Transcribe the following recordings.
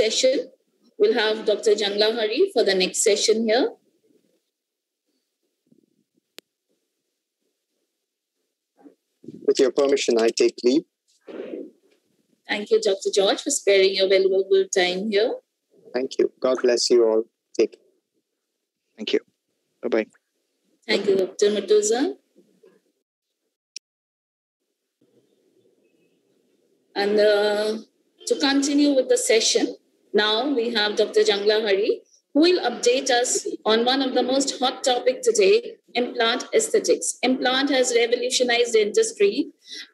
session. We'll have Dr. Jangla Hari for the next session here. With your permission, I take leave. Thank you, Dr. George, for sparing your valuable time here. Thank you. God bless you all. Take care. Thank you. Bye-bye. Thank you, Dr. Matuza. And to continue with the session, now we have Dr. Jangla Hari, who will update us on one of the most hot topic today, implant aesthetics. Implant has revolutionized the industry.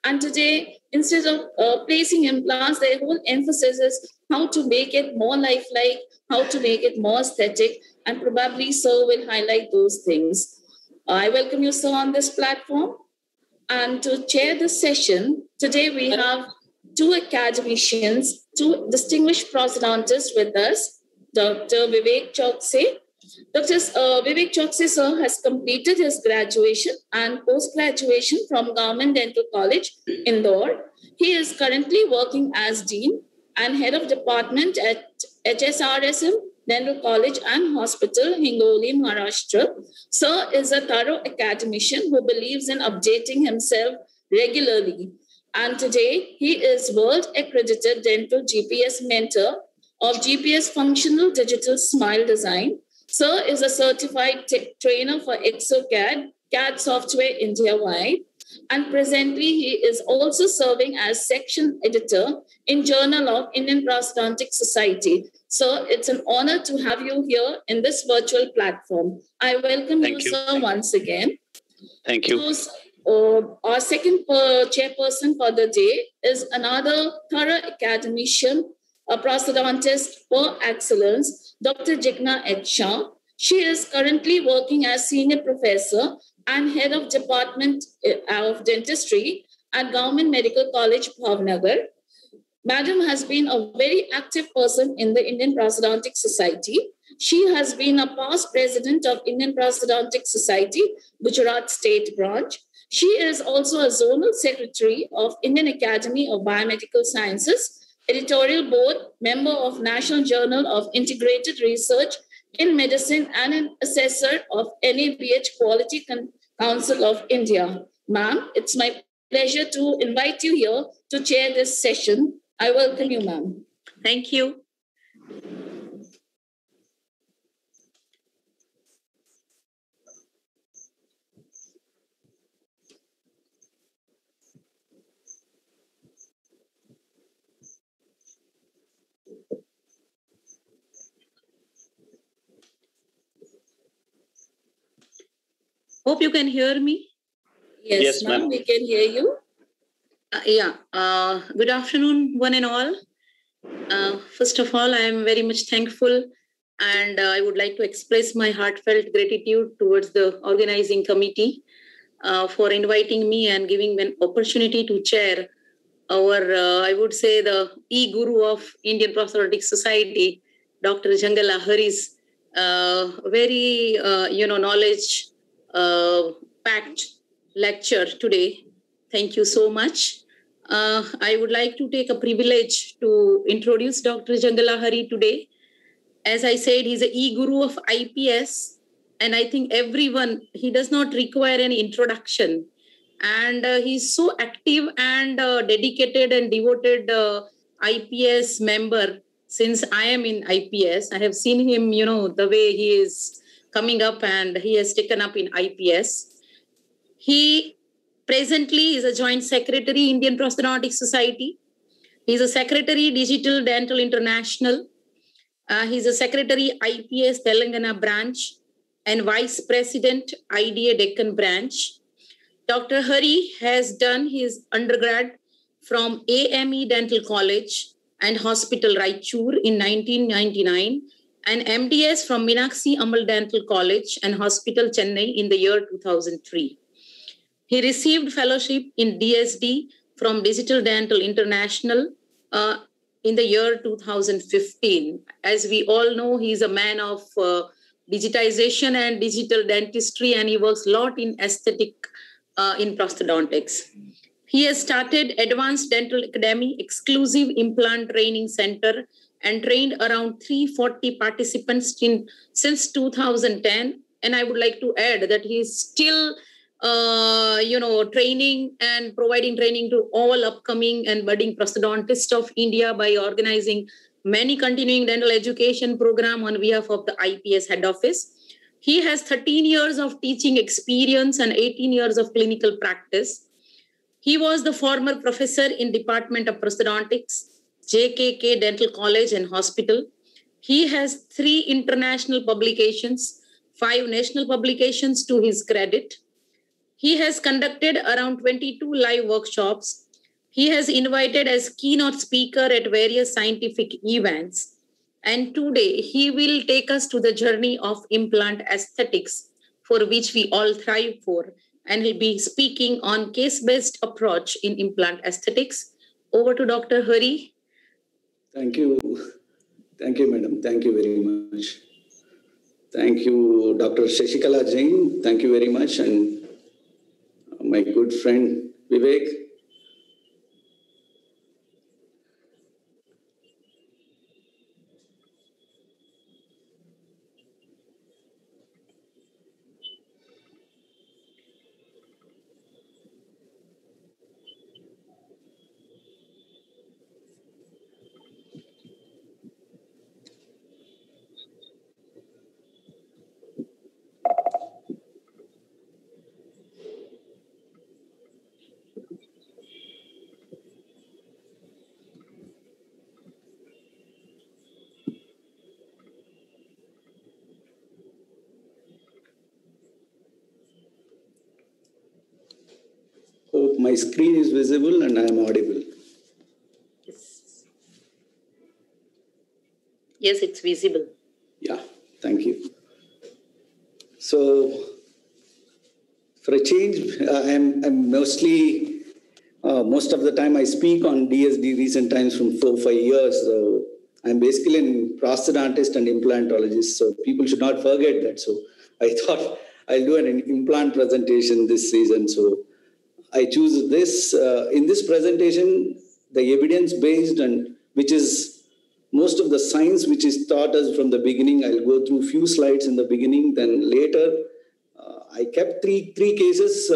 And today, instead of placing implants, their whole emphasis is how to make it more lifelike, how to make it more aesthetic, and probably Sir will highlight those things. I welcome you, Sir, on this platform. And to chair this session, today we have two academicians, two distinguished prosthodontists with us, Dr. Vivek Chokse. Dr. Vivek Chokse, sir, has completed his graduation and post-graduation from Government Dental College, Indore. He is currently working as Dean and Head of Department at HSRSM Dental College and Hospital, Hingoli, Maharashtra. Sir is a thorough academician who believes in updating himself regularly. And today, he is world-accredited dental GPS mentor of GPS Functional Digital Smile Design. Sir is a certified trainer for ExoCAD, CAD software India-wide. And presently, he is also serving as section editor in Journal of Indian Prosthodontic Society. Sir, it's an honor to have you here in this virtual platform. I welcome you, sir, once again. Thank you. Our second chairperson for the day is another thorough academician, a prosthodontist for excellence, Dr. Jigna H. Shah. She is currently working as senior professor and head of Department of Dentistry at Government Medical College, Bhavnagar. Madam has been a very active person in the Indian Prosthodontic Society. She has been a past president of Indian Prosthodontic Society, Gujarat State Branch. She is also a zonal secretary of Indian Academy of Biomedical Sciences, editorial board, member of National Journal of Integrated Research in Medicine, and an assessor of NABH Quality Council of India. Ma'am, it's my pleasure to invite you here to chair this session. I welcome you, ma'am. Thank you. Hope you can hear me. Yes, ma'am, we can hear you. Good afternoon, one and all. First of all, I am very much thankful, and I would like to express my heartfelt gratitude towards the organizing committee for inviting me and giving me an opportunity to chair our, I would say, the e-guru of Indian Prosthodontic Society, Dr. Jangla Hari's very, knowledge packed lecture today. Thank you so much. I would like to take a privilege to introduce Dr. Jangla Hari today. As I said, he's an e-guru of IPS, and I think everyone, he does not require any introduction. And he's so active and dedicated and devoted IPS member since I am in IPS. I have seen him, the way he is coming up, and he has taken up in IPS. He presently is a joint secretary, Indian Prosthodontic Society. He's a secretary, Digital Dental International. He's a secretary, IPS Telangana branch, and vice president, IDA Deccan branch. Dr. Hari has done his undergrad from AME Dental College and Hospital Raichur in 1999, and MDS from Meenakshi Ammal Dental College and Hospital Chennai in the year 2003. He received fellowship in DSD from Digital Dental International in the year 2015. As we all know, he's a man of digitization and digital dentistry, and he works a lot in aesthetic in prosthodontics. He has started Advanced Dental Academy, exclusive implant training center and trained around 340 participants since 2010. And I would like to add that he is still training and providing training to all upcoming and budding prosthodontists of India by organizing many continuing dental education program on behalf of the IPS head office. He has 13 years of teaching experience and 18 years of clinical practice. He was the former professor in Department of Prosthodontics, JKK Dental College and Hospital. He has 3 international publications, 5 national publications to his credit. He has conducted around 22 live workshops. He has invited as keynote speaker at various scientific events. And today he will take us to the journey of implant aesthetics, for which we all thrive for. And he'll be speaking on case-based approach in implant aesthetics. Over to Dr. Hari. Thank you. Thank you, madam. Thank you very much. Thank you, Dr. Shashikala Jain. Thank you very much. And my good friend, Vivek. Hope my screen is visible and I am audible. Yes, it's visible. Yeah, thank you. So, for a change, I'm mostly, most of the time I speak on DSD recent times from 4-5 years. So I'm basically a prosthodontist and implantologist, so people should not forget that. So I thought I'll do an implant presentation this season. So I choose this. In this presentation, the evidence-based and which is most of the science which is taught us from the beginning. I'll go through a few slides in the beginning. Then later, I kept three cases,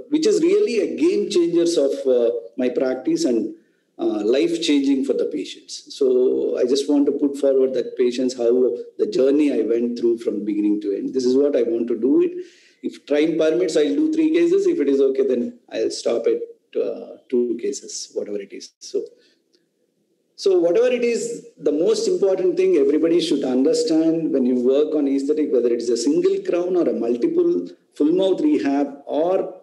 which is really a game changers of my practice and life-changing for the patients. So I just want to put forward that patients, how the journey I went through from beginning to end. This is what I want to do it. If time permits, I'll do 3 cases. If it is okay, then I'll stop at 2 cases, whatever it is. So whatever it is, the most important thing everybody should understand when you work on aesthetic, whether it is a single crown or a multiple full mouth rehab or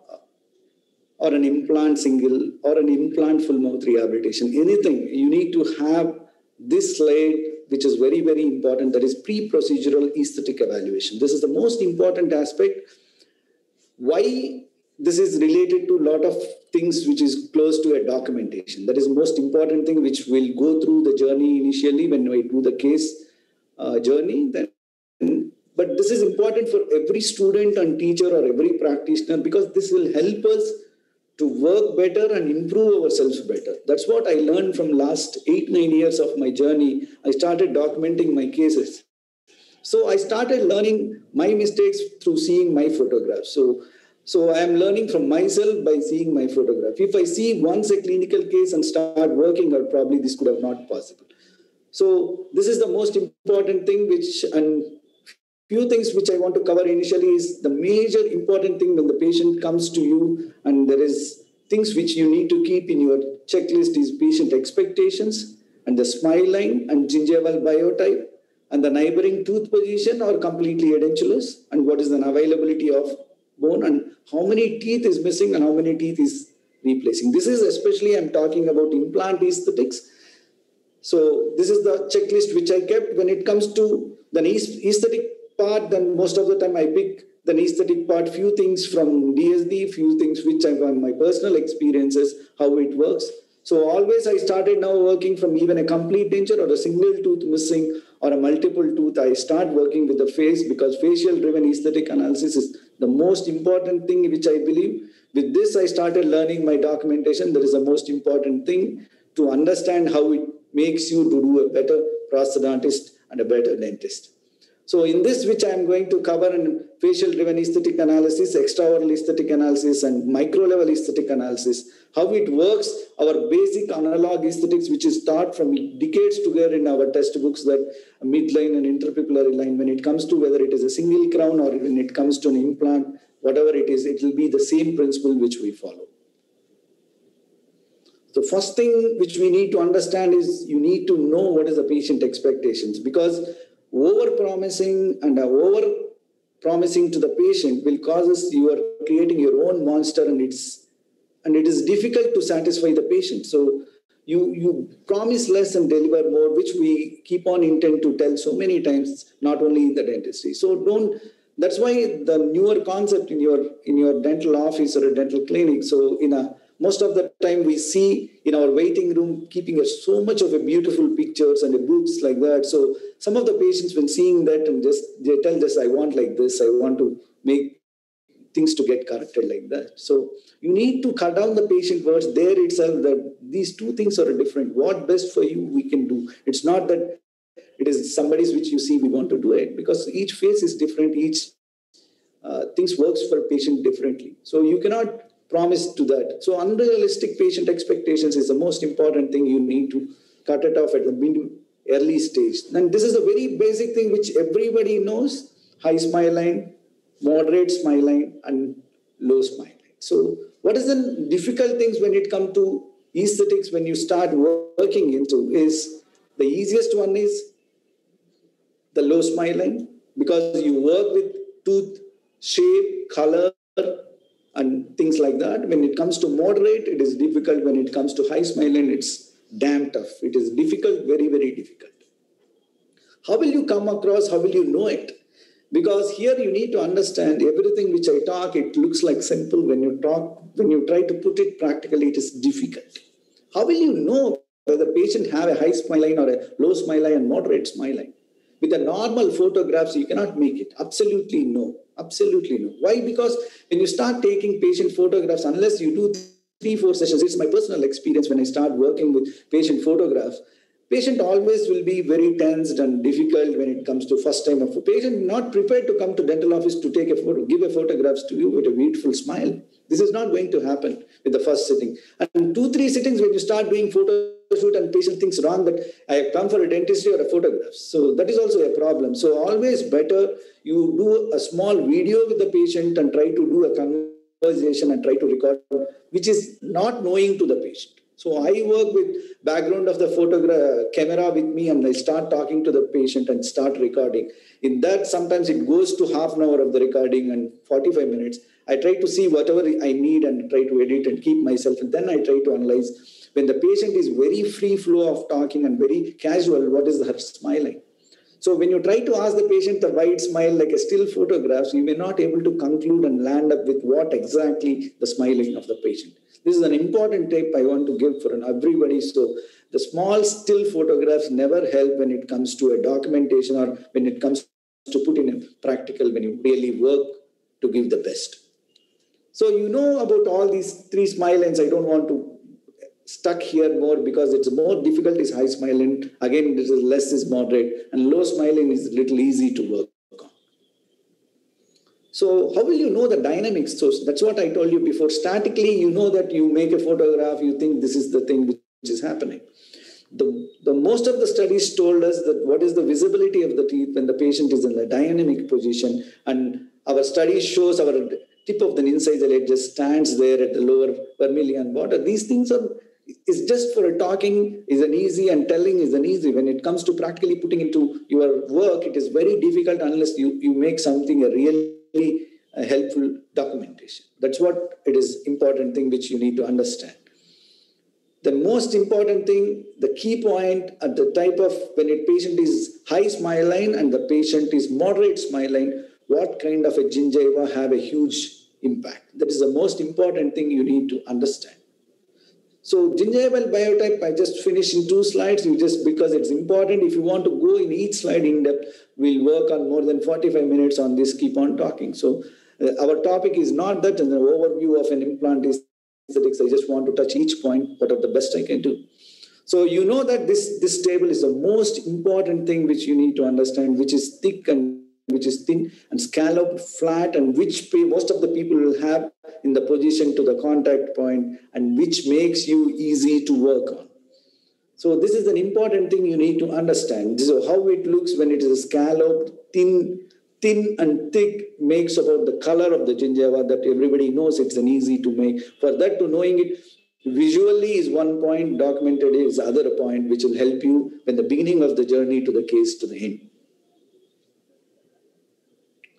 an implant single or an implant full mouth rehabilitation, anything, you need to have this slide, which is very, very important. That is pre-procedural aesthetic evaluation. This is the most important aspect. Why this is related to a lot of things which is close to a documentation. That is the most important thing which will go through the journey initially when we do the case journey. But this is important for every student and teacher or every practitioner because this will help us to work better and improve ourselves better. That's what I learned from last 8-9 years of my journey. I started documenting my cases. So I started learning my mistakes through seeing my photographs. So I am learning from myself by seeing my photograph. If I see once a clinical case and start working, or probably this could have not possible. So this is the most important thing and few things which I want to cover initially is the major important thing when the patient comes to you and there is things which you need to keep in your checklist is patient expectations and the smile line and gingival biotype and the neighboring tooth position or completely edentulous and what is the availability of bone and how many teeth is missing and how many teeth is replacing. This is especially I'm talking about implant aesthetics. So this is the checklist which I kept. When it comes to the aesthetic part, then most of the time I pick the aesthetic part, few things from DSD, few things which I have my personal experiences, how it works. So always I started now working from even a complete denture or a single tooth missing or a multiple tooth. I start working with the face because facial driven aesthetic analysis is the most important thing which I believe. With this, I started learning my documentation. That is the most important thing to understand how makes you to do a better prosthodontist and a better dentist. So in this, which I am going to cover in facial-driven aesthetic analysis, extraoral aesthetic analysis, and micro-level aesthetic analysis, how it works, our basic analog aesthetics, which is taught from decades together in our textbooks, that midline and interpupillary line, when it comes to whether it is a single crown or when it comes to an implant, whatever it is, it will be the same principle which we follow. The first thing which we need to understand is you need to know what is the patient expectations, because over-promising and over-promising to the patient will cause us, you are creating your own monster, and it is difficult to satisfy the patient. So you promise less and deliver more, which we keep on intent to tell so many times, not only in the dentistry. So that's why the newer concept in your dental office or a dental clinic. So most of the time we see in our waiting room keeping so much of a beautiful pictures and books like that. So some of the patients, when seeing that, and they tell us, I want like this, I want to make things to get corrected like that. So you need to cut down the patient words there itself, that these two things are different. What best for you we can do. It's not that it is somebody's which you see we want to do it, because each face is different, each things works for a patient differently. So you cannot promise to that. So unrealistic patient expectations is the most important thing. You need to cut it off at the early stage. And this is a very basic thing which everybody knows: high smile line, moderate smile line, and low smile line. So what is the difficult things when it comes to aesthetics when you start working into is the easiest one is the low smile line, because you work with tooth shape, color, and things like that. When it comes to moderate, it is difficult. When it comes to high smile line, it's damn tough. It is difficult, very, very difficult. How will you come across? How will you know it? Because here you need to understand everything which I talk, it looks like simple. When you try to put it practically, it is difficult. How will you know whether the patient have a high smile line or a low smile line and moderate smile line? With the normal photographs, you cannot make it. Absolutely no. Absolutely no. Why? Because when you start taking patient photographs, unless you do 3-4 sessions, it's my personal experience when I start working with patient photographs, patient always will be very tensed and difficult when it comes to first time of a patient not prepared to come to dental office to take a photo, give a photographs to you with a beautiful smile. This is not going to happen with the first sitting. And 2-3 sittings when you start doing photo shoot and patient thinks wrong that I have come for a dentistry or a photograph. So that is also a problem. So always better you do a small video with the patient and try to do a conversation and try to record, which is not knowing to the patient. So I work with background of the camera with me, and I start talking to the patient and start recording. In that, sometimes it goes to half an hour of the recording and 45 minutes. I try to see whatever I need and try to edit and keep myself. And then I try to analyze. When the patient is very free flow of talking and very casual, what is her smiling? So when you try to ask the patient the wide smile like a still photographs, you may not able to conclude and land up with what exactly the smiling of the patient. This is an important tip I want to give for everybody. So the small still photographs never help when it comes to a documentation or when it comes to put in a practical, when you really work to give the best. So you know about all these 3 smile lines. I don't want to stuck here more because it's more difficult is high smiling. Again, this is less is moderate, and low smiling is little easy to work on. So how will you know the dynamics? So that's what I told you before. Statically, you know that you make a photograph, you think this is the thing which is happening. The most of the studies told us that what is the visibility of the teeth when the patient is in a dynamic position, and our study shows our tip of the incisal edge just stands there at the lower vermilion border. These things is just for a talking is an easy and telling is an easy. When it comes to practically putting into your work, it is very difficult unless you make something a really helpful documentation. That's what it is important thing which you need to understand. The most important thing, the key point at the type of when a patient is high smile line and the patient is moderate smile line, what kind of a gingiva have a huge impact. That is the most important thing you need to understand. So gingival biotype, I just finished in 2 slides, just because it's important. If you want to go in each slide in depth, we'll work on more than 45 minutes on this, keep on talking. So our topic is not that an overview of an implant aesthetics. I just want to touch each point, what are the best I can do. So you know that this table is the most important thing which you need to understand, which is thick and which is thin and scalloped, flat, and which most of the people will have in the position to the contact point, and which makes you easy to work on. So this is an important thing you need to understand. This is how it looks when it is scalloped, thin and thick, makes about the color of the gingiva that everybody knows it's an easy to make. For that, to knowing it visually is one point, documented is other point, which will help you when the beginning of the journey to the case to the end.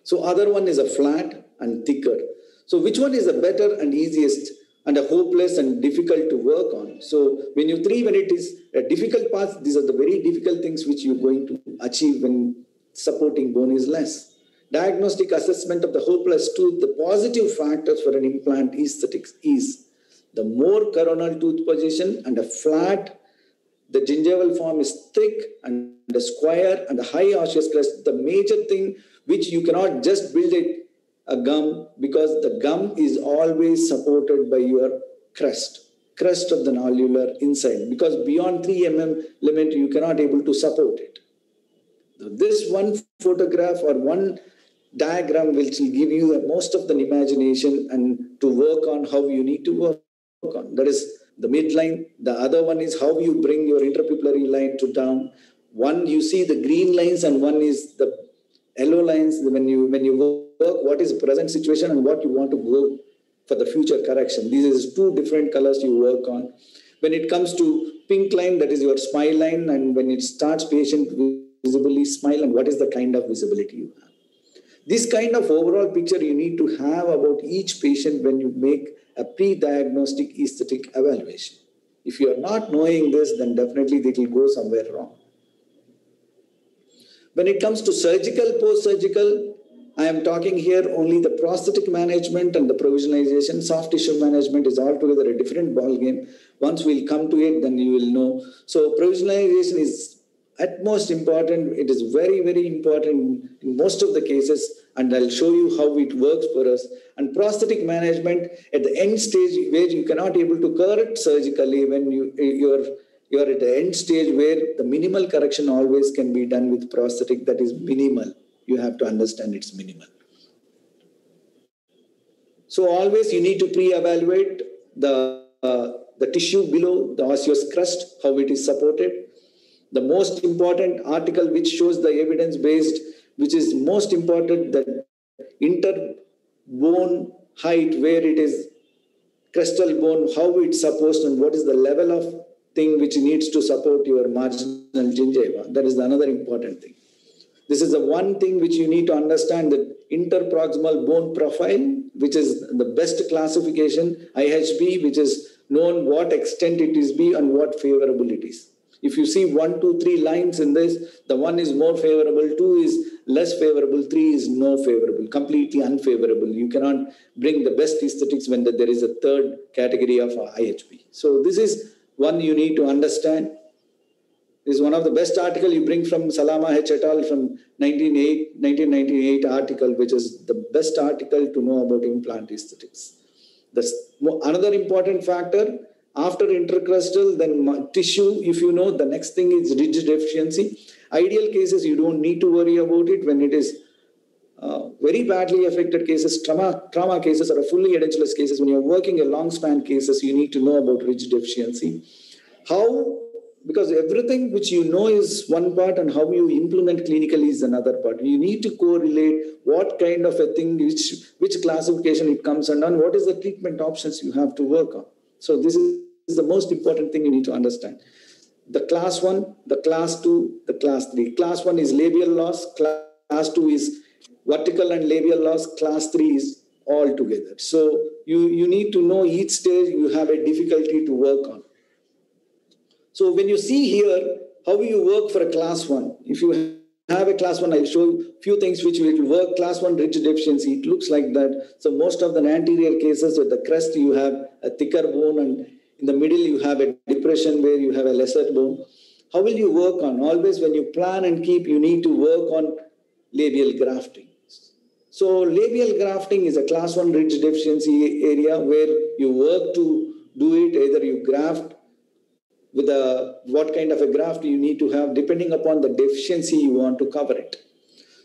So other one is a flat and thicker. So which one is the better and easiest and a hopeless and difficult to work on? So when it is a difficult path, these are the very difficult things which you're going to achieve when supporting bone is less. Diagnostic assessment of the hopeless tooth, the positive factors for an implant aesthetics is the more coronal tooth position and a flat, the gingival form is thick and a square and a high osseous crest. The major thing which you cannot just build a gum, because the gum is always supported by your crest of the alveolar inside, because beyond 3 mm limit you cannot able to support it. This one photograph or one diagram will give you most of the imagination and to work on how you need to work on. That is the midline. The other one is how you bring your interpupillary line to down. One, you see the green lines, and one is the yellow lines. When you work, what is the present situation and what you want to go for the future correction. These is two different colors you work on. When it comes to pink line, that is your smile line, and when it starts, patient visibly smile, and what is the kind of visibility you have. This kind of overall picture you need to have about each patient when you make a pre-diagnostic aesthetic evaluation. If you are not knowing this, then definitely it will go somewhere wrong. When it comes to surgical, post-surgical, I am talking here only the prosthetic management and the provisionalization. Soft tissue management is altogether a different ballgame. Once we'll come to it, then you will know. So provisionalization is at most important. It is very, very important in most of the cases, and I'll show you how it works for us. And prosthetic management at the end stage where you cannot able to correct surgically, when you're at the end stage where the minimal correction always can be done with prosthetic. That is minimal. You have to understand it's minimal. So always you need to pre-evaluate the tissue below the osseous crust, how it is supported. The most important article which shows the evidence-based, which is most important, that interbone height, where it is crestal bone, how it's supposed, and what is the level of thing which needs to support your marginal gingiva. That is another important thing. This is the one thing which you need to understand, the interproximal bone profile, which is the best classification, IHB, which is known what extent it is B and what favorable it is. If you see 1, 2, 3 lines in this, the 1 is more favorable, 2 is less favorable, 3 is no favorable, completely unfavorable. You cannot bring the best aesthetics when there is a third category of IHB. So this is one you need to understand. This is one of the best article you bring from Salama H. et al. From 1998 article, which is the best article to know about implant aesthetics. Another important factor, after intercrustal, then tissue, if you know, the next thing is ridge deficiency. Ideal cases, you don't need to worry about it. When it is very badly affected cases, trauma cases, or fully edentulous cases, when you're working a long span cases, you need to know about ridge deficiency. How? Because everything which you know is one part, and how you implement clinically is another part. You need to correlate what kind of a thing, which classification it comes under, and what is the treatment options you have to work on. So this is the most important thing you need to understand. The class 1, the class 2, the class 3. Class 1 is labial loss. Class 2 is vertical and labial loss. Class 3 is all together. So you need to know each stage you have a difficulty to work on. So when you see here, how you work for a class 1. If you have a class 1, I'll show you a few things which will work. Class 1 ridge deficiency, it looks like that. So most of the anterior cases with the crest, you have a thicker bone, and in the middle you have a depression where you have a lesser bone. How will you work on? Always when you plan and keep, you need to work on labial grafting. So labial grafting is a class 1 ridge deficiency area where you work to do it. Either you graft with what kind of a graft you need to have depending upon the deficiency you want to cover it.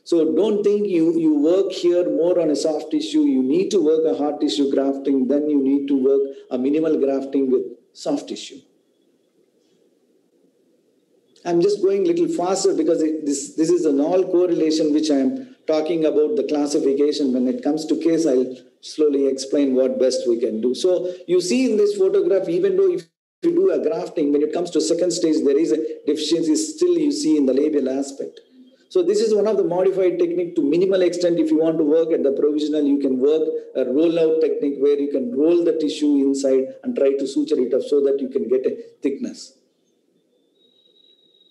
So don't think you work here more on a soft tissue. You need to work a hard tissue grafting, then you need to work a minimal grafting with soft tissue. I'm just going a little faster because this is an all correlation which I'm talking about the classification. When it comes to case, I'll slowly explain what best we can do. So you see in this photograph, even though if you do a grafting, when it comes to second stage, there is a deficiency still you see in the labial aspect. So this is one of the modified technique to minimal extent. If you want to work at the provisional, you can work a roll-out technique where you can roll the tissue inside and try to suture it up so that you can get a thickness.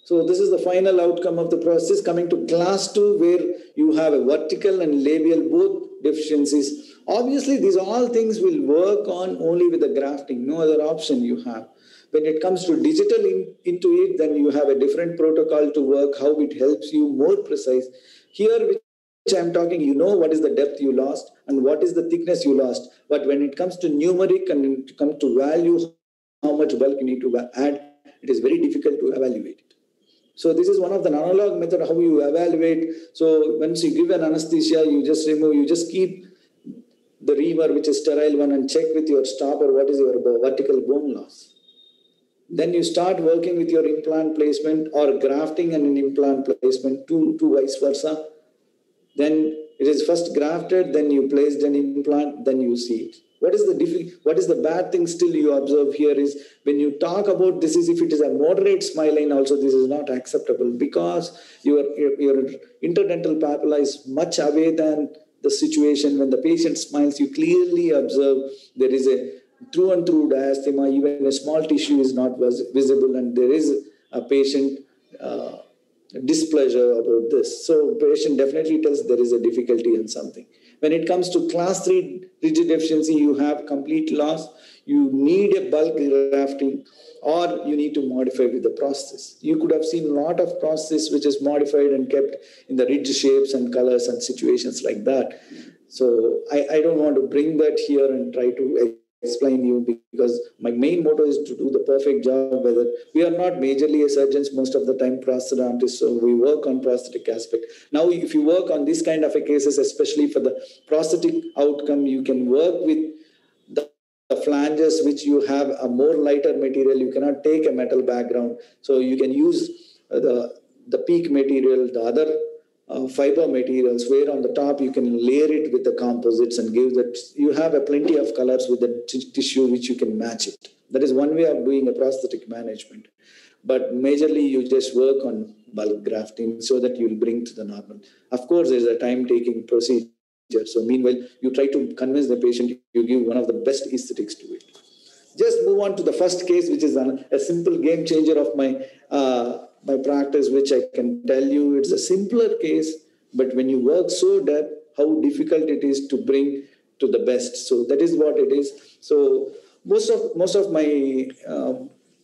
So this is the final outcome of the process. Coming to class 2, where you have a vertical and labial both deficiencies. Obviously, these all things will work on only with the grafting. No other option you have. When it comes to digital into it, then you have a different protocol to work, how it helps you more precise. Here, which I'm talking, you know what is the depth you lost and what is the thickness you lost. But when it comes to numeric and it comes to value, how much bulk you need to add, it is very difficult to evaluate it. So this is one of the analog method how you evaluate. So once you give an anesthesia, you just remove, you just keep the reamer, which is sterile one, and check with your stopper what is your vertical bone loss. Then you start working with your implant placement or grafting and an implant placement to vice versa. Then it is first grafted, then you placed an implant, then you see it. What is the bad thing still you observe here is when you talk about this is if it is a moderate smile line also this is not acceptable because your interdental papilla is much away than the situation when the patient smiles. You clearly observe there is a through and through diastema, even a small tissue is not visible and there is a patient displeasure about this. So patient definitely tells there is a difficulty in something. When it comes to class 3 rigid deficiency, you have complete loss. You need a bulk grafting or you need to modify with the prosthesis. You could have seen a lot of prosthesis which is modified and kept in the ridge shapes and colors and situations like that. So I don't want to bring that here and try to explain you because my main motto is to do the perfect job. Whether we are not majorly a surgeons most of the time prosthodontists, so we work on prosthetic aspect. Now, if you work on this kind of a cases, especially for the prosthetic outcome, you can work with the flanges, which you have a more lighter material. You cannot take a metal background, so you can use the PEEK material, the other fiber materials, where on the top you can layer it with the composites and give that you have a plenty of colors with the tissue which you can match it. That is one way of doing a prosthetic management. But majorly you just work on bulk grafting so that you'll bring to the normal. Of course, there's a time-taking procedure. So meanwhile, you try to convince the patient, you give one of the best aesthetics to it. Just move on to the first case, which is a simple game changer of my practice, which I can tell you it's a simpler case, but when you work so deep, how difficult it is to bring to the best. So that is what it is. So most of my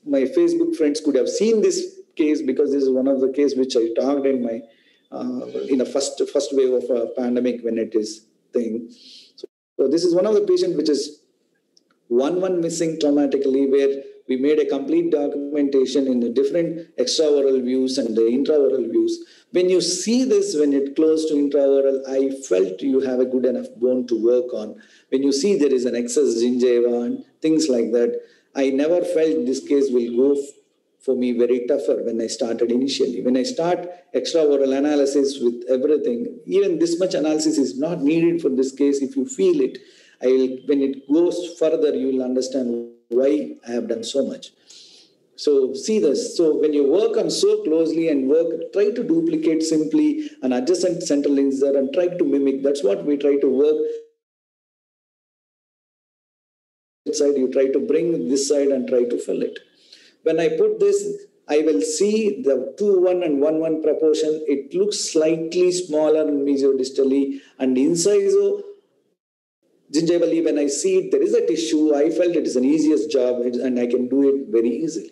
my Facebook friends could have seen this case because this is one of the cases which I talked in my in the first wave of a pandemic when it is thing. So this is one of the patients which is one missing traumatically, where we made a complete documentation in the different extraoral views and the intraoral views. When you see this, when it close to intraoral, I felt you have a good enough bone to work on. When you see there is an excess gingiva and things like that, I never felt this case will go for me very tougher when I started initially. When I start extraoral analysis with everything, even this much analysis is not needed for this case. If you feel it, when it goes further, you will understand why I have done so much. So see this. So when you work on so closely and try to duplicate simply an adjacent central incisor and try to mimic. That's what we try to work. Side, you try to bring this side and try to fill it. When I put this, I will see the 2:1 and 1:1 proportion. It looks slightly smaller mesiodistally and incisor. Gingivally, when I see it, there is a tissue. I felt it is an easiest job and I can do it very easily.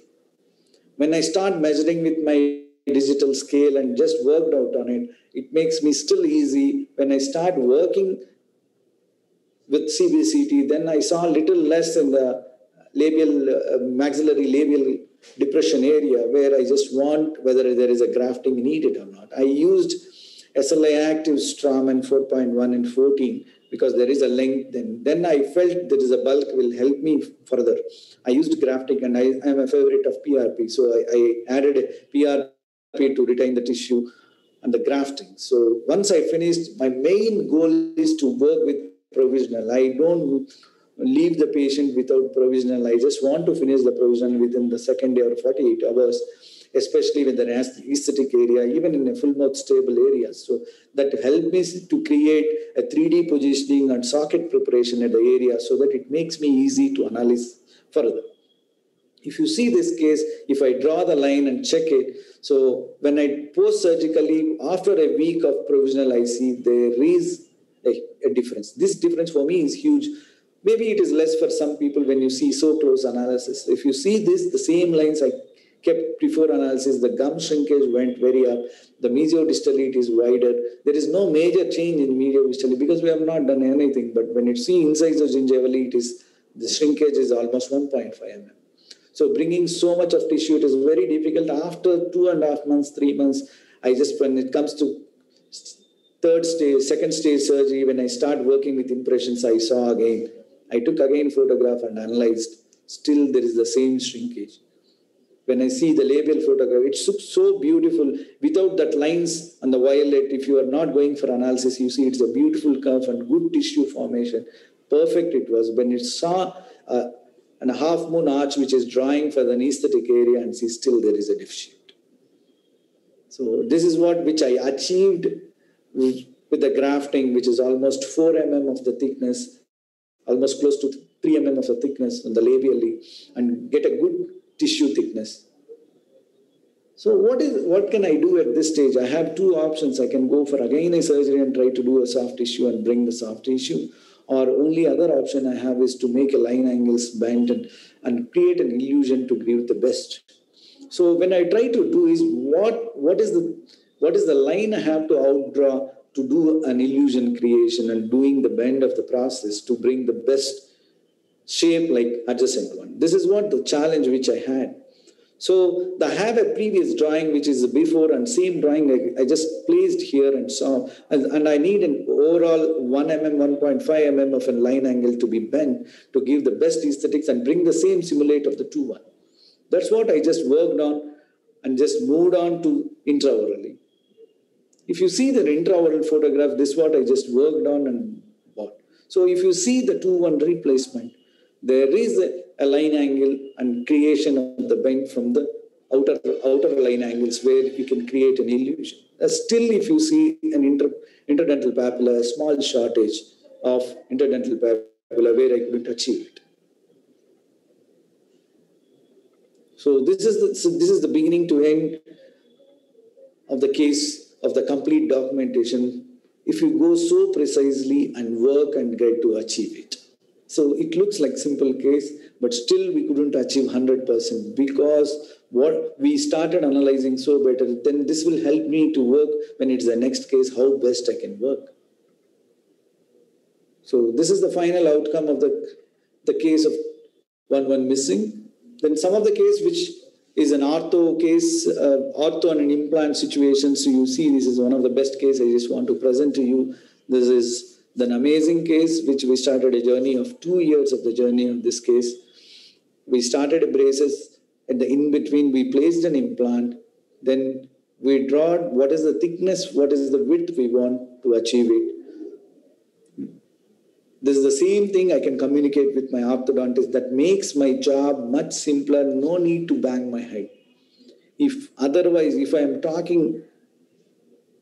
When I start measuring with my digital scale and just worked out on it, it makes me still easy. When I start working with CBCT, then I saw a little less in the labial, maxillary labial depression area where I just want whether there is a grafting needed or not. I used SLI Active Straman 4.1 and 14 because there is a length. Then I felt there is a bulk will help me further. I used grafting, and I am a favorite of PRP. So I added PRP to retain the tissue and the grafting. So once I finished, my main goal is to work with provisional. I don't leave the patient without provisional. I just want to finish the provisional within the second day or 48 hours, especially when there is aesthetic area, even in a full mouth stable area. So that helped me to create a 3D positioning and socket preparation at the area so that it makes me easy to analyze further. If you see this case, if I draw the line and check it, so when I post-surgically, after a week of provisional, I see there is a difference. This difference for me is huge. Maybe it is less for some people when you see so close analysis. If you see this, the same lines I kept before analysis, the gum shrinkage went very up. The mesiodistally it is wider. There is no major change in mesiodistally because we have not done anything. But when you see incisor gingivally, the shrinkage is almost 1.5 mm. So bringing so much of tissue, it is very difficult. After 2.5 months, 3 months, when it comes to second stage surgery, when I start working with impressions, I saw again. I took again photograph and analyzed. Still, there is the same shrinkage. When I see the labial photograph, it looks so beautiful. Without that lines and the violet, if you are not going for analysis, you see it's a beautiful curve and good tissue formation. Perfect it was. When it saw a half moon arch, which is drawing for the anesthetic area, and see still there is a deficit. So this is which I achieved with the grafting, which is almost 4 mm of the thickness, almost close to 3 mm of the thickness on the labially, and get a good tissue thickness. So what can I do at this stage? I have two options. I can go for again a surgery and try to do a soft tissue and bring the soft tissue, or only other option I have is to make a line angles bend and create an illusion to give the best. So when I try to do is what is the line I have to outdraw to do an illusion creation and doing the bend of the process to bring the best shape like adjacent one. This is what the challenge which I had. So I have a previous drawing which is before and same drawing I just placed here and saw, and I need an overall 1 mm, 1.5 mm of a line angle to be bent to give the best aesthetics and bring the same simulate of the 2-1. That's what I just worked on and just moved on to intraorally. If you see the intraoral photograph, this is what I just worked on and bought. So if you see the 2-1 replacement, there is a line angle and creation of the bend from the outer line angles where you can create an illusion. Still, if you see an interdental papilla, a small shortage of interdental papilla where I couldn't achieve it. So this is the beginning to end of the case of the complete documentation. If you go so precisely and work and get to achieve it. So it looks like simple case, but still we couldn't achieve 100% because what we started analyzing so better, then this will help me to work when it's the next case, how best I can work. So this is the final outcome of the case of 1-1 missing. Then some of the case which is an ortho case, ortho and an implant situation. So you see this is one of the best cases I just want to present to you. This is an amazing case, which we started a journey of 2 years of the journey of this case. We started braces. At the in-between, we placed an implant. Then we draw what is the thickness, what is the width we want to achieve it. This is the same thing I can communicate with my orthodontist that makes my job much simpler. No need to bang my head. If I am talking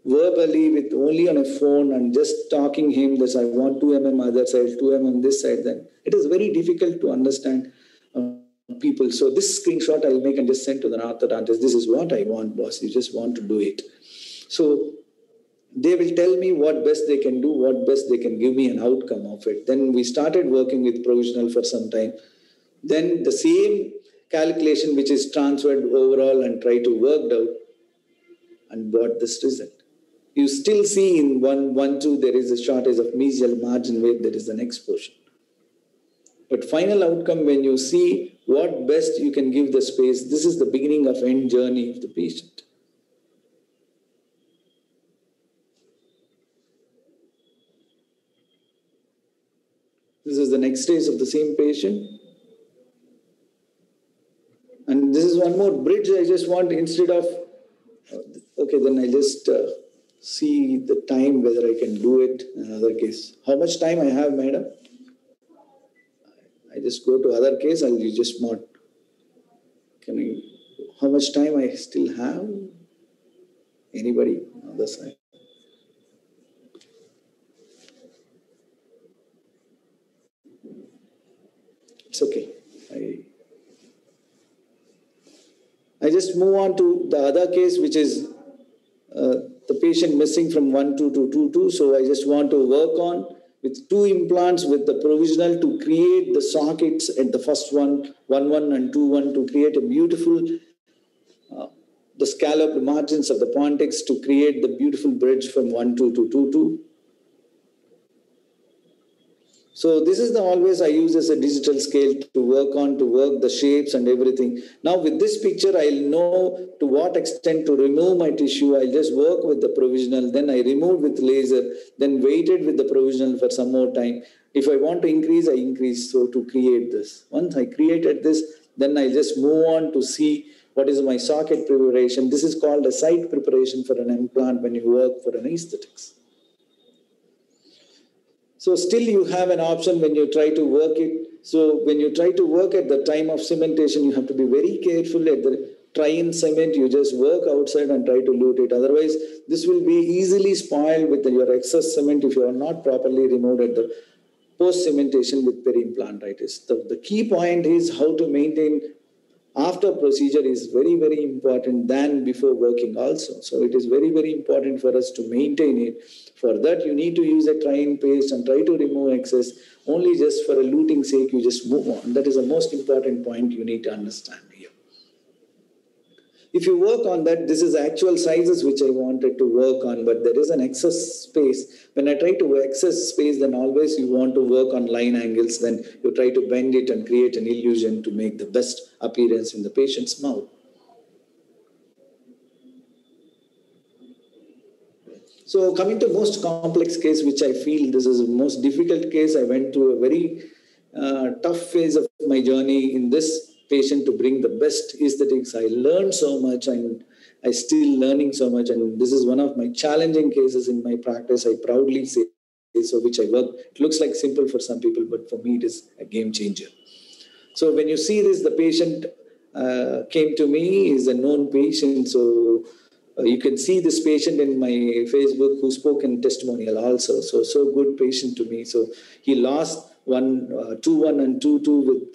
verbally with only on a phone and just talking him that I want 2 mm other side, 2 mm this side, then it is very difficult to understand people. So this screenshot I'll make and just send to the orthodontist. This is what I want, boss. You just want to do it. So they will tell me what best they can do, what best they can give me an outcome of it. Then we started working with provisional for some time. Then the same calculation which is transferred overall and try to work out and got this result. You still see in 1-1-2 there is a shortage of mesial margin where there is an exposure. But final outcome when you see what best you can give the space. This is the beginning of end journey of the patient. This is the next stage of the same patient. And this is one more bridge I just want, instead of, okay, then I just see the time, whether I can do it in another case. How much time I have, madam? I just go to other case, I'll just not, can I, how much time I still have? Anybody on the other side? It's okay. I just move on to the other case, which is the patient missing from 1-2 to 2-2. So I just want to work on with 2 implants with the provisional to create the sockets at the first one, 1-1 and 2-1, to create a beautiful, the scalloped margins of the pontex to create the beautiful bridge from 1-2 to 2-2. So this is the always I use as a digital scale to work the shapes and everything. Now with this picture, I'll know to what extent to remove my tissue. I'll just work with the provisional, then I remove with laser, then waited with the provisional for some more time. If I want to increase, I increase. So to create this. Once I created this, then I just move on to see what is my socket preparation. This is called a site preparation for an implant when you work for an aesthetics. So still you have an option when you try to work it. So when you try to work at the time of cementation, you have to be very careful at the try-in cement. You just work outside and try to loot it. Otherwise, this will be easily spoiled with your excess cement if you are not properly removed at the post-cementation with peri-implantitis. The key point is how to maintain after procedure is very, very important than before working also. So it is very, very important for us to maintain it. For that, you need to use a try-in paste and try to remove excess. Only just for a looting sake, you just move on. That is the most important point you need to understand here. If you work on that, this is actual sizes which I wanted to work on, but there is an excess space. When I try to excess space, then always you want to work on line angles. Then you try to bend it and create an illusion to make the best appearance in the patient's mouth. So coming to most complex case, which I feel this is the most difficult case, I went through a very tough phase of my journey in this patient to bring the best aesthetics. I learned so much and I still learning so much. And this is one of my challenging cases in my practice. I proudly say so, which I work. It looks like simple for some people, but for me, it is a game changer. So when you see this, the patient came to me, is a known patient. So you can see this patient in my Facebook who spoke in testimonial also. So good patient to me. So he lost 2-1 and 2-2 with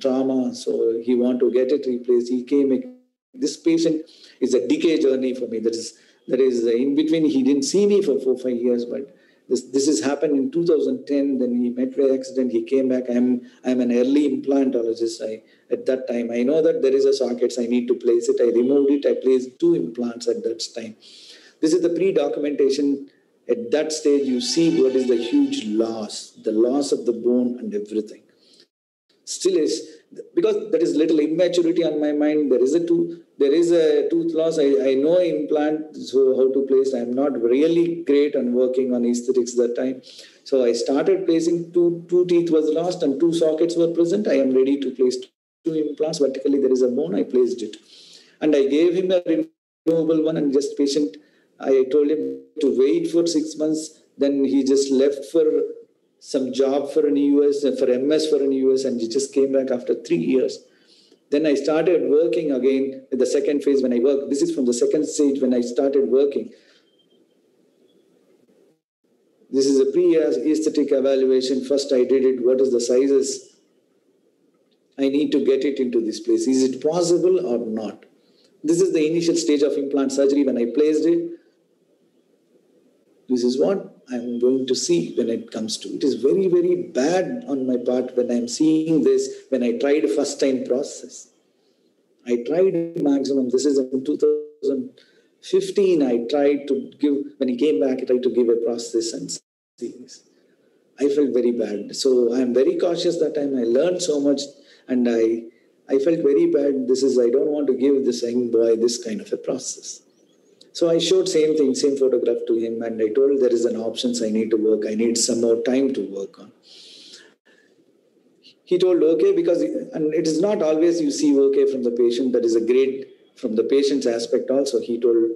trauma. So he want to get it replaced. He came. This patient is a decay journey for me. That is in between. He didn't see me for 4-5 years, but this has happened in 2010. Then he met by accident. He came back. I'm an early implantologist. At that time, I know that there is a sockets. I need to place it. I removed it. I placed 2 implants at that time. This is the pre-documentation. At that stage, you see what is the huge loss, the loss of the bone and everything. Still is, because there is little immaturity on my mind. There is a tooth loss. I know implant, so how to place. I'm not really great on working on aesthetics that time. So I started placing two teeth was lost and 2 sockets were present. I am ready to place 2 implants. Vertically, there is a bone. I placed it. And I gave him a removable one and just patient. I told him to wait for 6 months. Then he just left for some job for an US, for MS for an US, and he just came back after 3 years. Then I started working again in the second phase when I worked. This is from the second stage when I started working. This is a pre-aesthetic evaluation. First I did it. What is the sizes? I need to get it into this place. Is it possible or not? This is the initial stage of implant surgery when I placed it. This is what I'm going to see when it comes to. It is very, very bad on my part when I'm seeing this, when I tried first time process. I tried maximum. This is in 2015. I tried to give, when he came back, I tried to give a process and see this. I felt very bad. So I'm very cautious that time. I learned so much and I I felt very bad. I don't want to give this young boy this kind of a process. So I showed same thing, same photograph to him, and I told there is an options I need to work. I need some more time to work on. He told okay, and it is not always you see okay from the patient. That is a great from the patient's aspect also. He told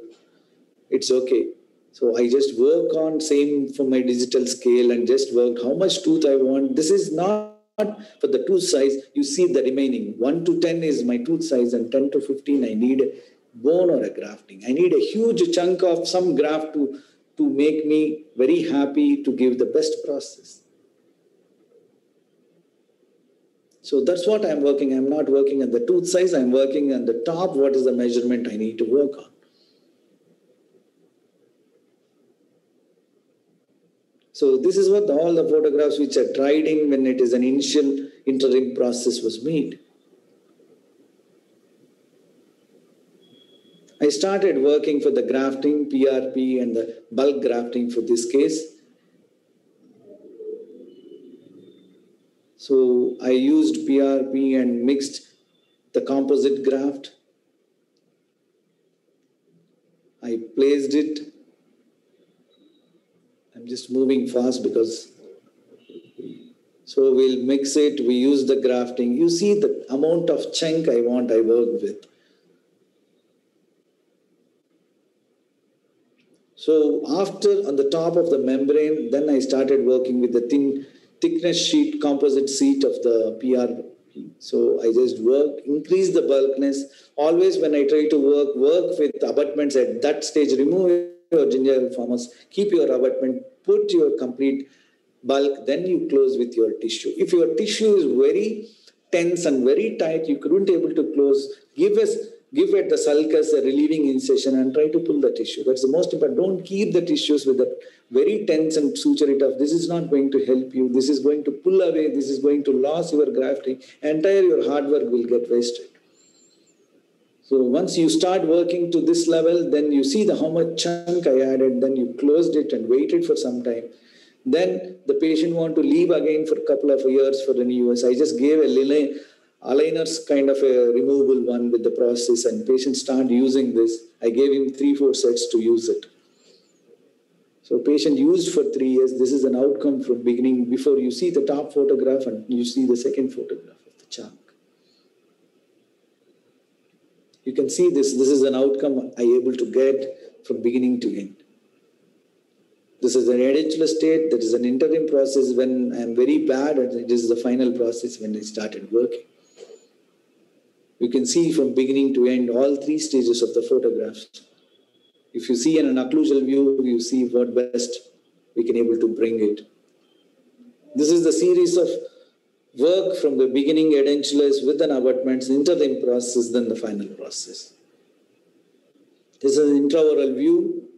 it's okay. So I just work on same for my digital scale and just worked how much tooth I want. This is not for the tooth size. You see the remaining 1 to 10 is my tooth size, and 10 to 15 I need bone or a grafting. I need a huge chunk of some graft to make me very happy to give the best process. So that's what I'm working. I'm not working at the tooth size. I'm working on the top. What is the measurement I need to work on? So this is what all the photographs which I tried in when it is an initial interim process was made. I started working for the grafting, PRP, and the bulk grafting for this case. So I used PRP and mixed the composite graft. I placed it. I'm just moving fast because. So we'll mix it. We use the grafting. You see the amount of chunk I work with. So after on the top of the membrane, then I started working with the thickness sheet, composite sheet of the PRP. So I just increase the bulkness. Always when I try to work with abutments at that stage, remove your gingival formers, keep your abutment, put your complete bulk, then you close with your tissue. If your tissue is very tense and very tight, you couldn't able to close, give at the sulcus a relieving incision and try to pull the tissue. That's the most important. Don't keep the tissues with the very tense and suture it off. This is not going to help you. This is going to pull away. This is going to lose your grafting. Entire your hard work will get wasted. So once you start working to this level, then you see how much chunk I added. Then you closed it and waited for some time. Then the patient want to leave again for a couple of years for the US. I just gave a aligners kind of a removable one with the process, and patient start using this. I gave him 3-4 sets to use it. So patient used for 3 years. This is an outcome from beginning before you see the top photograph and you see the second photograph of the chunk. You can see this. This is an outcome I able to get from beginning to end. This is an edentulous state. That is an interim process when I am very bad, and it is the final process when I started working. You can see from beginning to end all 3 stages of the photographs. If you see in an occlusal view, you see what best we can able to bring it. This is the series of work from the beginning edentulous with an abutments, interim process, then the final process. This is an intraoral view.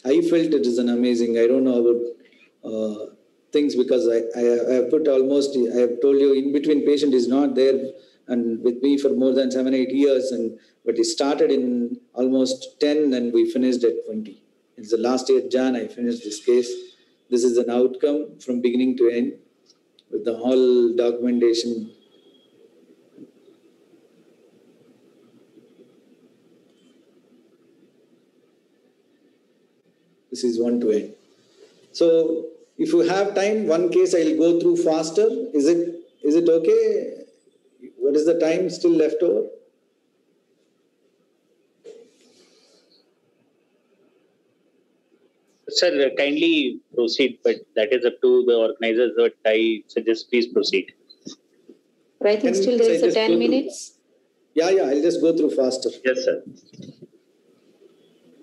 I felt it is an amazing. I don't know about things because I have put almost, I have told you, in between patient is not there and with me for more than 7-8 years, but it started in almost 10 and we finished at 20. It's the last year, Jan, I finished this case. This is an outcome from beginning to end with the whole documentation. This is one to end. So if you have time, one case I'll go through faster. Is it okay? What is the time still left over? Sir, kindly proceed, but that is up to the organizers. But I suggest please proceed. I think still there is 10 minutes. Yeah, I'll just go through faster. Yes, sir.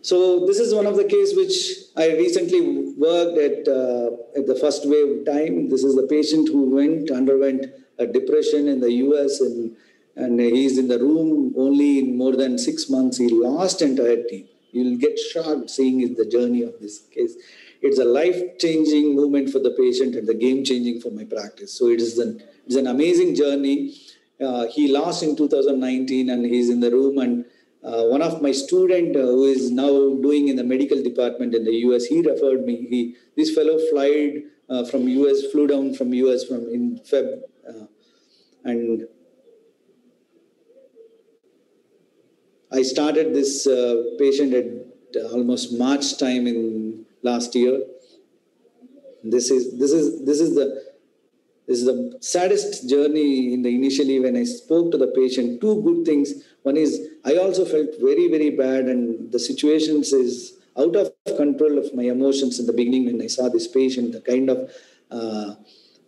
So this is one of the cases which I recently worked at the first wave time. This is the patient who underwent a depression in the US and he's in the room only in more than 6 months. He lost entire teeth. You'll get shocked seeing the journey of this case. It's a life-changing moment for the patient and the game-changing for my practice. So it's an amazing journey. He lost in 2019 and he's in the room, and one of my student who is now doing in the medical department in the US, he referred me. This fellow flew down from US in Feb And I started this patient at almost March time in last year. This is the saddest journey in the initially when I spoke to the patient. Two good things. One is I also felt very, very bad, and the situations is out of control of my emotions in the beginning when I saw this patient, the kind of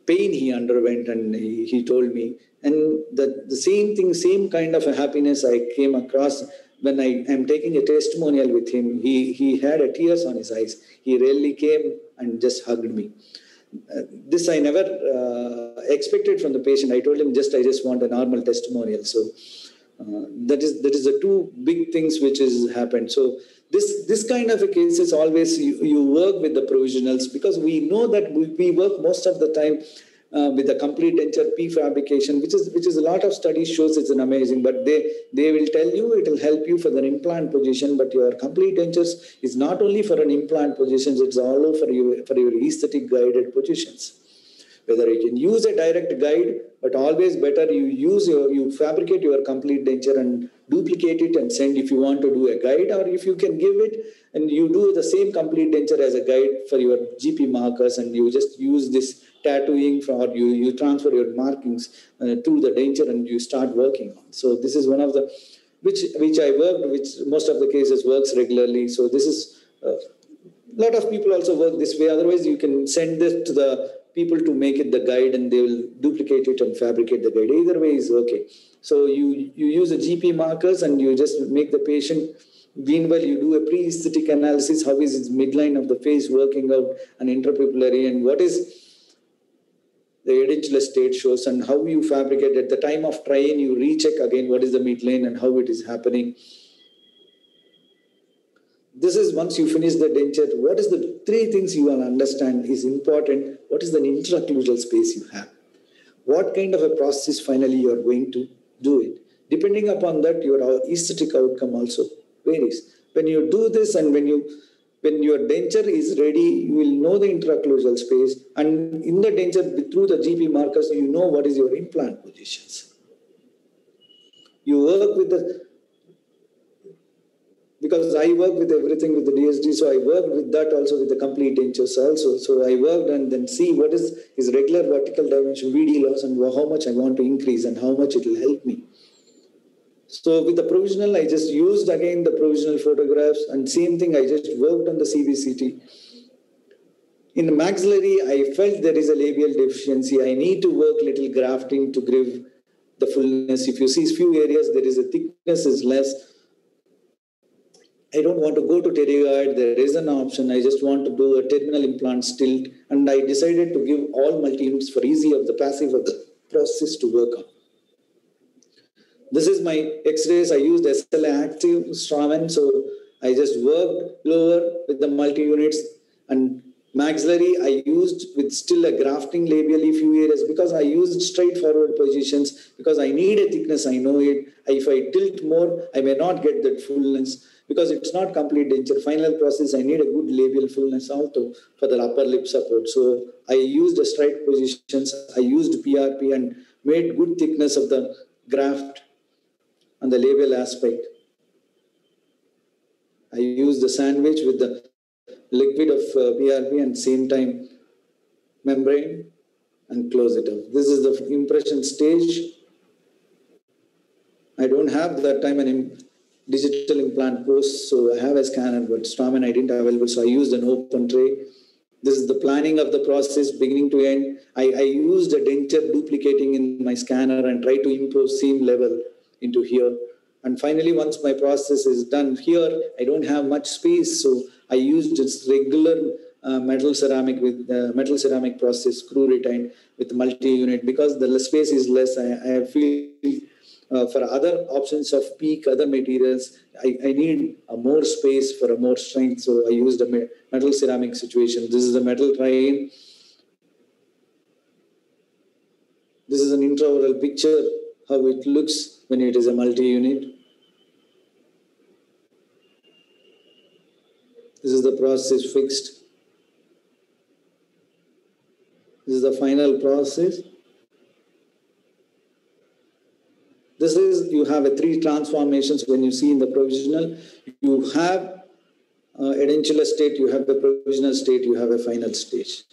pain he underwent, and he told me. And the same thing, same kind of a happiness I came across when I am taking a testimonial with him. He had a tears on his eyes. He really came and just hugged me. This I never expected from the patient. I told him I just want a normal testimonial. So that is the two big things which has happened. So this kind of a case is always you work with the provisionals, because we know that we work most of the time with the complete denture prefabrication, which is a lot of studies shows it's an amazing, but they will tell you it will help you for the implant position, but your complete dentures is not only for an implant positions, it's all over for your aesthetic guided positions. Whether you can use a direct guide, but always better you fabricate your complete denture and duplicate it and send if you want to do a guide, or if you can give it and you do the same complete denture as a guide for your GP markers, and you just use this tattooing or you transfer your markings to the denture and you start working on. So this is one of the which I worked, which most of the cases works regularly. So this is a lot of people also work this way. Otherwise, you can send this to the people to make it the guide, and they will duplicate it and fabricate the guide. Either way is okay. So you use the GP markers and you just make the patient. Meanwhile, you do a pre-aesthetic analysis. How is its midline of the face working out, and interpupillary, and what is the edentulous state shows, and how you fabricate. At the time of trying, you recheck again what is the midline and how it is happening. This is once you finish the denture, what is the three things you will understand is important. What is the intraocclusal space you have? What kind of a process finally you are going to do it? Depending upon that, your aesthetic outcome also varies. When you do this and when your denture is ready, you will know the intraocclusal space, and in the denture through the GP markers, you know what is your implant positions. You work with because I work with everything with the DSD, so I worked with that also with the complete dentures also. So I worked and then see what is his regular vertical dimension VD loss and how much I want to increase and how much it will help me. So with the provisional, I just used again the provisional photographs, and same thing, I just worked on the CBCT. In the maxillary, I felt there is a labial deficiency. I need to work little grafting to give the fullness. If you see few areas, there is a thickness is less. I don't want to go to pterygoid. There is an option. I just want to do a terminal implant stilt, and I decided to give all multi-units for easy of the passive of the process to work on. This is my X-rays. I used SLA active Straumann, so I just worked lower with the multi-units, and maxillary I used with still a grafting labially few areas because I used straightforward positions because I need a thickness. I know it. If I tilt more, I may not get that fullness because it's not complete denture. Final process, I need a good labial fullness also for the upper lip support. So I used the straight positions. I used PRP and made good thickness of the graft and the labial aspect. I used the sandwich with the liquid of PRP and same time membrane and close it up. This is the impression stage. I don't have that time an digital implant post, so I have a scanner, but Straumann I didn't have available, so I used an open tray. This is the planning of the process beginning to end. I used a denture duplicating in my scanner and try to impose seam level into here. And finally, once my process is done here, I don't have much space, so I used just regular metal ceramic process, screw retained with multi-unit because the space is less. I feel for other options of PEEK, other materials, I need a more space for a more strength, so I used a metal ceramic situation. This is a metal tray. This is an intraoral picture, how it looks when it is a multi-unit. This is the process fixed. This is the final process. you have a 3 transformations when you see in the provisional. You have edentulous state, you have the provisional state, you have a final stage.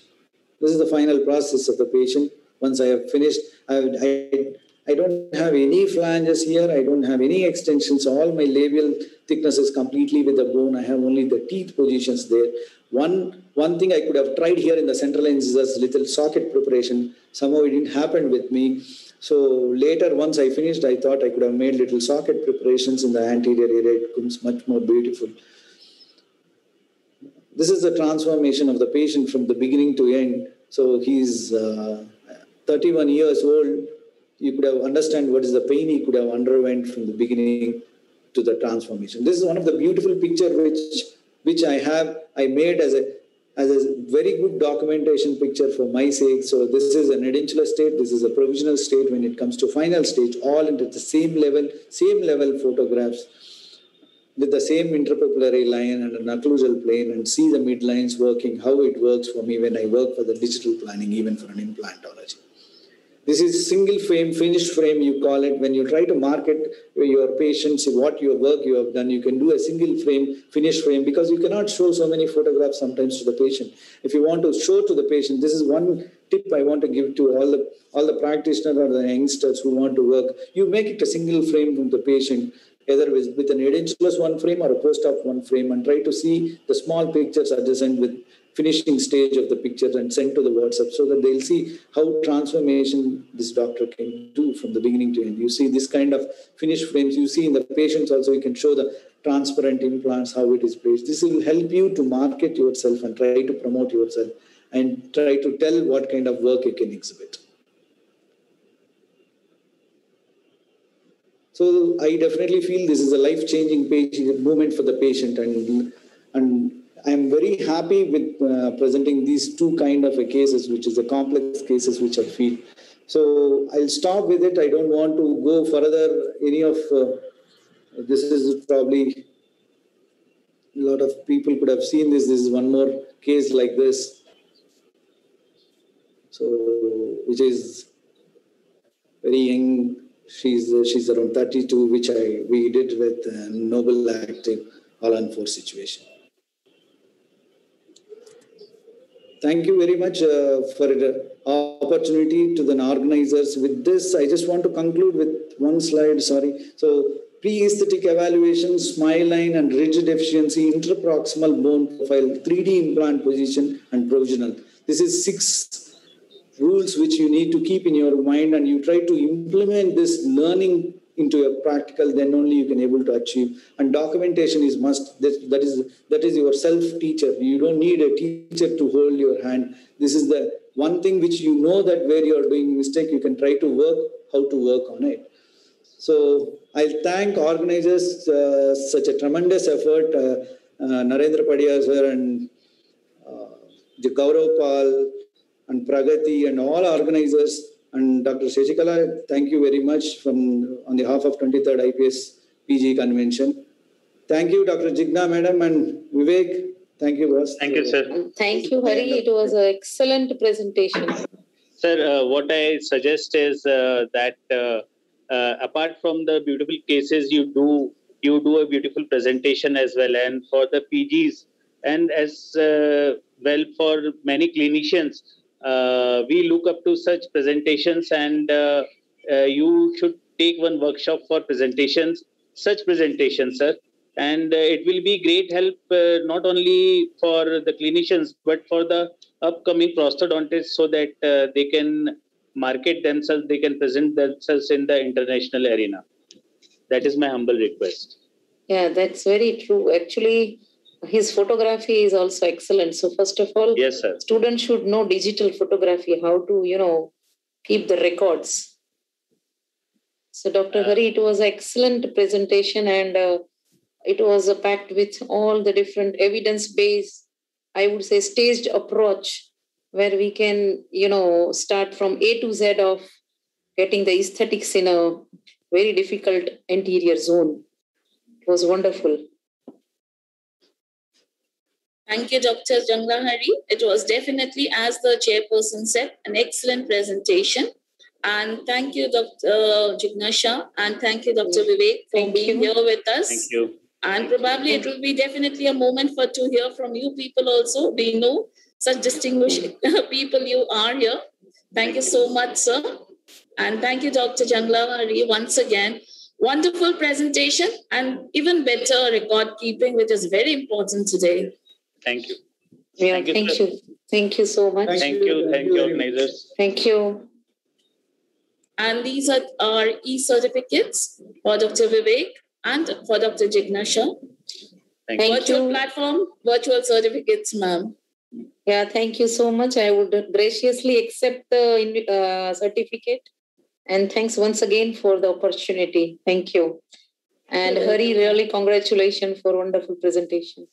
This is the final process of the patient. Once I have finished, I don't have any flanges here. I don't have any extensions. All my labial thickness is completely with the bone. I have only the teeth positions there. One thing I could have tried here in the central incisors, little socket preparation. Somehow it didn't happen with me. So later, once I finished, I thought I could have made little socket preparations in the anterior area. It becomes much more beautiful. This is the transformation of the patient from the beginning to end. So he's 31 years old. You could have understand what is the pain he could have underwent from the beginning to the transformation. This is one of the beautiful picture which I made as a very good documentation picture for my sake. So this is an edentulous state. This is a provisional state. When it comes to final stage, all into the same level photographs with the same interpupillary line and an occlusal plane, and see the midlines working, how it works for me when I work for the digital planning, even for an implantology. This is single frame, finished frame, you call it. When you try to market your patients, what your work you have done, you can do a single frame, finished frame, because you cannot show so many photographs sometimes to the patient. If you want to show to the patient, this is one tip I want to give to all the practitioners or the youngsters who want to work. You make it a single frame from the patient, either with an edentulous one frame or a post-op one frame, and try to see the small pictures adjacent with finishing stage of the picture and send to the WhatsApp, so that they'll see how transformation this doctor can do from the beginning to end. You see this kind of finished frames. You see in the patients also, you can show the transparent implants, how it is placed. This will help you to market yourself and try to promote yourself and try to tell what kind of work you can exhibit. So I definitely feel this is a life-changing moment for the patient, and I'm very happy with presenting these 2 kind of cases, which is the complex cases which I feel. So I'll stop with it. I don't want to go further. This is probably a lot of people could have seen this. This is one more case like this. So, which is very young. She's around 32, which we did with Noble Active all-on-4 situation. Thank you very much for the opportunity to the organizers. With this, I just want to conclude with one slide, sorry. So, pre-aesthetic evaluation, smile line and ridge deficiency, interproximal bone profile, 3D implant position and provisional. This is 6 rules which you need to keep in your mind, and you try to implement this learning into your practical, then only you can able to achieve. And documentation is must. That is your self-teacher. You don't need a teacher to hold your hand. This is the one thing which you know that where you are doing mistake, you can try to work how to work on it. So I'll thank organizers, such a tremendous effort, Narendra Padia sir and Gaurav Pal and Pragati and all organizers, and Dr. Shashikala, thank you very much on behalf of 23rd IPS PG convention. Thank you, Dr. Jigna madam and Vivek. Thank you, boss. Thank you, sir. Thank you, Hari. It was an excellent presentation. Sir, what I suggest is that apart from the beautiful cases, you do a beautiful presentation as well, and for the PGs and as well for many clinicians. We look up to such presentations, and you should take one workshop for such presentations, sir. And it will be great help not only for the clinicians, but for the upcoming prosthodontists, so that they can market themselves, they can present themselves in the international arena. That is my humble request. Yeah, that's very true. Actually, his photography is also excellent. So first of all, yes, sir, students should know digital photography, how to, keep the records. So Dr. Hari, it was an excellent presentation, and it was packed with all the different evidence-based, I would say, staged approach, where we can, start from A to Z of getting the aesthetics in a very difficult anterior zone. It was wonderful. Thank you, Dr. Jangla Hari. It was definitely, as the chairperson said, an excellent presentation. And thank you, Dr. Jignasha, and thank you, Dr. Vivek, for being here with us. Thank you. And probably it will be definitely a moment to hear from you people also. We know such distinguished people you are here. Thank you so much, sir. And thank you, Dr. Jangla Hari, once again. Wonderful presentation and even better record keeping, which is very important today. Thank you. Yeah, thank you. Thank you so much. Thank you, organizers. Thank you. And these are our e-certificates for Dr. Vivek and for Dr. Jignasha. Thank you. Virtual platform, virtual certificates, ma'am. Yeah, thank you so much. I would graciously accept the certificate. And thanks once again for the opportunity. Thank you. And Hari, really congratulations for wonderful presentation.